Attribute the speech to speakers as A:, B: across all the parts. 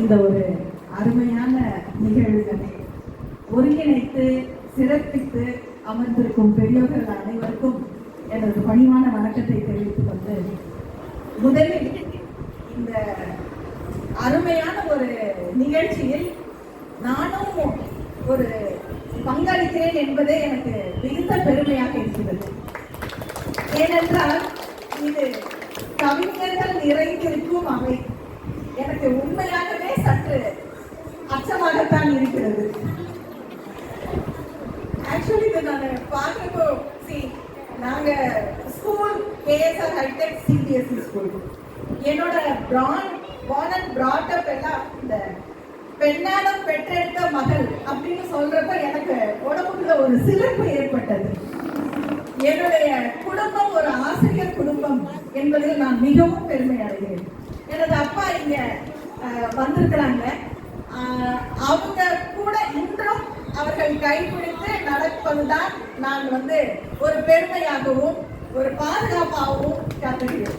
A: இந்த ஒரு அருமையான நிகழ்வுகளை ஒருங்கிணைத்து சிறப்பித்து அமர்ந்திருக்கும் பெரியோர்கள் அனைவருக்கும் எனது பணிவான வணக்கத்தை தெரிவித்துக் கொண்டு, முதலில் இந்த அருமையான ஒரு நிகழ்ச்சியில் நானும் ஒரு பங்களிக்கிறேன் என்பதே எனக்கு மிகுந்த பெருமையாக இருக்கிறது. ஏனென்றால் இது கவிஞர்கள் நிறைந்திருக்கும் அவை. எனக்கு உண்மையாகவே சற்று அச்சமாகத்தான் இருக்கிறது. ஆக்சுவலி இது நான் பார்க்கிறப்போ, நாங்க school KSR hitech CBSE school, என்னோட born and brought up எல்லாம் இந்த பெண்ணாடம் பெற்றெடுத்த மகள் அப்படின்னு சொல்றப்ப எனக்கு உடம்புக்குள்ள ஒரு சிலிர்ப்பு ஏற்பட்டது. என்னுடைய குடும்பம் ஒரு ஆசிரியர் குடும்பம் என்பதில் நான் மிகவும் பெருமை அடைகிறேன். எனது அப்பா இங்க வந்திருக்கிறாங்க. அவங்க கூட இன்றும் அவர்கள் கைப்பிடித்து நடப்பதுதான் நான் ஒரு பெருமையாகவும் ஒரு பாதுகாப்பாகவும் கருதுகிறேன்.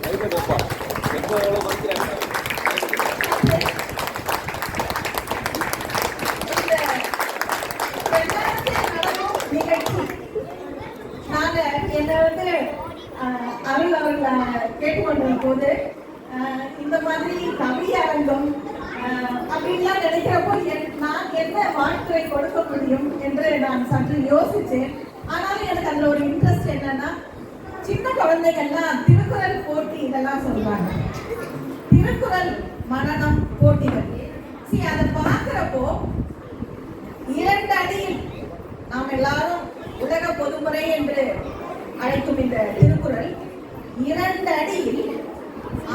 A: நாங்க என்ன அருள் அவர்களை கேட்டுக்கொண்டிருந்த போது இந்த மாதிரி கவி அரங்கம் அப்படின்லாம் நினைக்கிறப்போ நான் என்ன வாழ்த்துறை கொடுக்க முடியும் என்று நான் சற்று யோசிச்சேன். ஆனாலும் எனக்கு அதுல ஒரு இன்ட்ரெஸ்ட் என்னன்னா, சின்ன குழந்தைகள்லாம் திருக்குறள் போட்டி இதெல்லாம் சொல்றாங்க. திருக்குறள் மனனம் போட்டிகள் அதை பார்க்கிறப்போ 2 அடியில் நாம் எல்லாரும் உலக பொதுமுறை என்று அழைக்கும் இந்த திருக்குறள் 2 அடியில்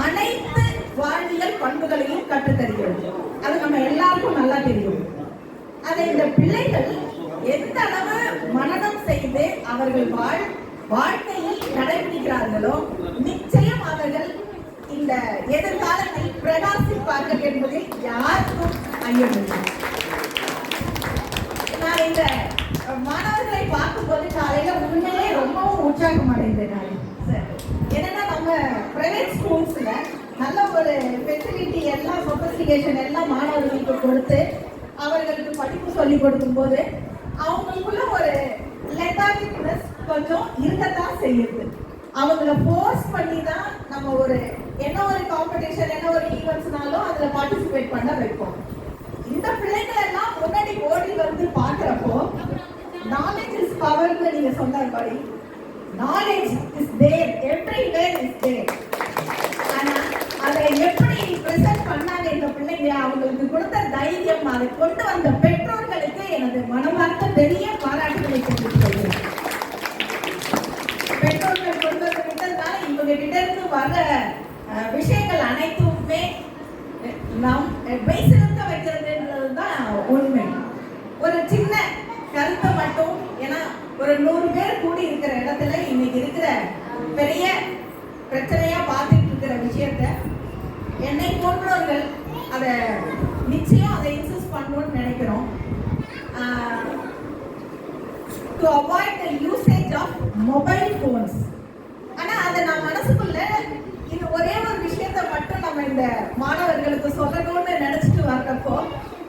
A: அனைத்து வாழ்வியல் பண்புகளையும் கற்றுத்தருகிறது. அது நம்ம எல்லாருக்கும் நல்லா தெரியும். அதை இந்த பிள்ளைகள் எந்த அளவு மனனம் செய்து அவர்கள் வாழ்க்கையில் கடைபிடிக்கிறார்களோ நிச்சயம் அவர்கள் இந்த எதிர்காலத்தில் பிரகாசிப்பார்கள் என்பதில் யாருக்கும் ஐயமில்லை. நான் இந்த மாணவர்களை பார்க்கும்போது காலையில உண்மையிலே ரொம்பவும் உற்சாகம் அடைந்தேன். என்னன்னா, நம்ம பிரைவேட் ஸ்கூல்ஸ்ல நல்ல ஒரு ஃபெசிலிட்டி எல்லாம் சொபிஸ்டிகேஷன் எல்லாம் மாணவர்களுக்கு கொடுத்து அவர்களுக்கு படிப்பு சொல்லி கொடுக்கும் போது அவங்களுக்குள்ள ஒரு லெத்தாரிக்னஸ் கொஞ்சம் இருக்கத்தான் செய்யுது. அவங்கள ஃபோர்ஸ் பண்ணி தான் நம்ம என்ன ஒரு காம்படிஷன் என்ன ஒரு ஈவெண்ட்ஸ்னாலும் அதுல பார்ட்டிசிபேட் பண்ண வைப்போம். இந்த பிள்ளைகள் எல்லாம் முன்னாடி ஓடி பார்க்கிறப்போ knowledge is power ன்னு நீங்க சொன்னபடி knowledge is there, everywhere is there. ஆனா அதை எப்படி பிரசன்ட் பண்ணாங்க இந்த பிள்ளைங்க, அவங்களுக்கு கொடுத்த தைரியம், அதை கொண்டு வந்த பெற்றோர்களுக்கு எனது மனமார்ந்த பெரிய பாராட்டுகளை தெரிவித்துள்ளேன். பெற்றோர்கள் கொண்டு வந்து விட்டதுனால இவங்க கிட்ட இருந்து வர விஷயங்கள் அனைத்துமே நாம் பேசிருக்க வைக்கிறதுன்றதுதான் உண்மை. ஒரு சின்ன கருத்தை மட்டும், ஏன்னா ஒரு 100 பேர் கூடி இருக்கிற இடத்துல இன்னைக்கு இருக்கிற பெரிய பிரச்சனையா பார்த்துட்டு இருக்கிற விஷயத்த என்னை போன்றவர்கள் அதை நிச்சயம் அதை இன்சிஸ்ட் பண்ணணும்னு நினைக்கிறோம். To avoid the usage of mobile phones. ஆனா அதை நான் மனசுக்குள்ள இது ஒரே ஒரு விஷயத்தை மட்டும் நம்ம இந்த மாணவர்களுக்கு சொல்லணும்னு நினைச்சிட்டு வர்றப்போ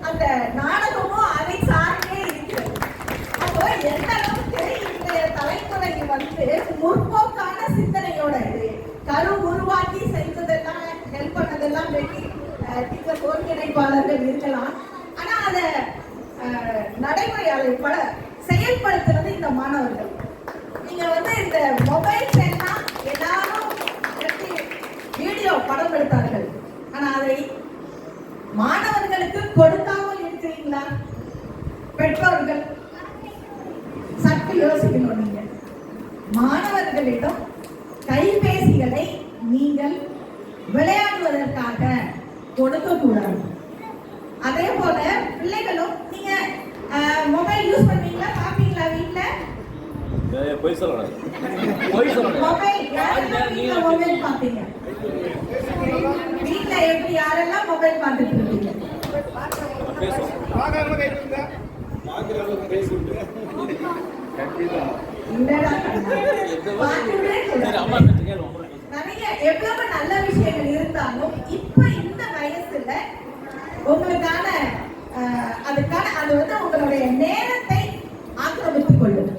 A: அந்த நாடகமும் அதை சார்ந்தே இருக்கிறது. அப்போ எந்த அளவுக்கு இன்றைய தலைமுறை முற்போக்கான சிந்தனையோட கரு உருவாக்கி செஞ்சதெல்லாம் ஹெல்ப் பண்ணதெல்லாம் டீச்சர் ஒருங்கிணைப்பாளர்கள் இருக்கலாம். ஆனா அதை நடைமுறையாளர் பல செயல்படுத்துறது இந்த மாணவர்கள். நீங்க இந்த மொபைல் பேனா எல்லாரும் வீடியோ படம் எடுத்தார்கள். ஆனா அதை மாணவர்களுக்கு கொடுக்காமல் இருக்கிறீங்களா? பெற்றோர்கள் சற்று யோசிக்கணும். நீங்க மாணவர்களிடம் கைபேசிகளை நீங்கள் விளையாடுவதற்காக கொடுக்க கூடாது. அதே போல பிள்ளைகளும் நீங்க மொபைல் யூஸ் பண்ணுவீங்களா, பாப்பீங்களா வீட்டுல? மொபைல் பாப்பீங்க வீட்டுல? எப்படி யாரெல்லாம் மொபைல் பார்த்துட்டு இருக்கீங்க? நிறைய எவ்வளவு நல்ல விஷயங்கள் இருந்தாலும் இப்ப இந்த வயசுல உங்களுக்கான அதுக்கான அது வந்து உங்களுடைய நேரத்தை ஆக்கிரமித்துக் கொள்ளும்.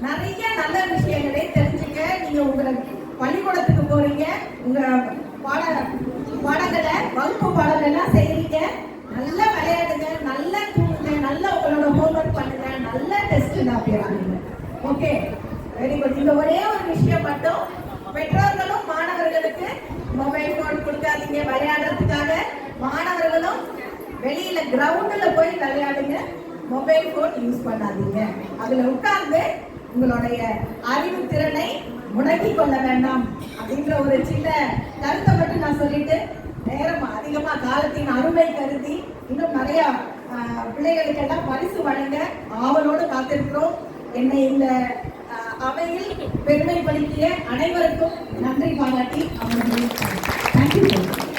A: நிறைய நல்ல விஷயங்களை தெரிஞ்சுக்க நீங்க உங்களை பள்ளிக்கூடத்துக்கு போறீங்க, உங்க பாடங்களை வகுப்பு பாடங்கள்லாம் செய்யறீங்க, நல்லா விளையாடுங்க, நல்லா தூங்குங்க, நல்லா உங்களோட ஹோம்ஒர்க் பண்ணுங்க, நல்ல டெஸ்ட் தான் போறாங்க. Okay, very good. இந்த ஒரே ஒரு விஷயம் மட்டும், பெற்றோர்களும் மாணவர்களுக்கு மொபைல் போன் கொடுக்காதீங்க விளையாடுறதுக்காக. மாணவர்களும் வெளியில கிரவுண்ட்ல போய் விளையாடுங்க, மொபைல் போன் யூஸ் பண்ணாதீங்க. அதுல உட்கார்ந்து உங்களுடைய அறிவு திறனை முடக்கிக் கொள்ள வேண்டாம் அப்படின்ற ஒரு சின்ன கருத்தை மட்டும் நான் சொல்லிட்டு, நேரம் அதிகமா காலத்தின் அருமை கருதி இன்னும் நிறைய பிள்ளைகளுக்கெல்லாம் பரிசு வழங்க ஆவலோடு காத்திருக்கிறோம். என்னை இந்த அவையில் பெருமைப்படுத்திய அனைவருக்கும் நன்றி பாராட்டி அவர்களுக்கு தேங்க்யூ.